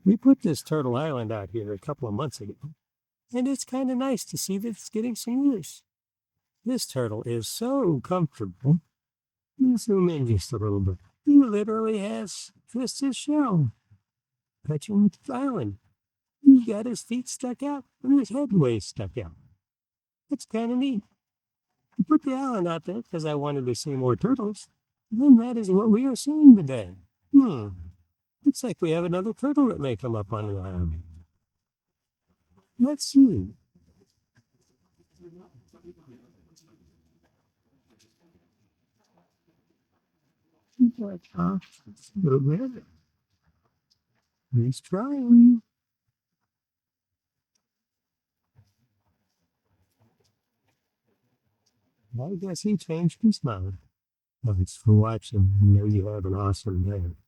We put this Turtle Island out here a couple of months ago, and it's kind of nice to see that it's getting some use. This turtle is so comfortable. Let's zoom in just a little bit. He literally has just his shell touching the island. He's got his feet stuck out and his head way stuck out. It's kind of neat. I put the island out there because I wanted to see more turtles, and that is what we are seeing today. Looks like we have another turtle that may come up on the island. Let's see. A little bit. He's trying. I guess he changed his mind. Thanks for watching. I know you have an awesome day.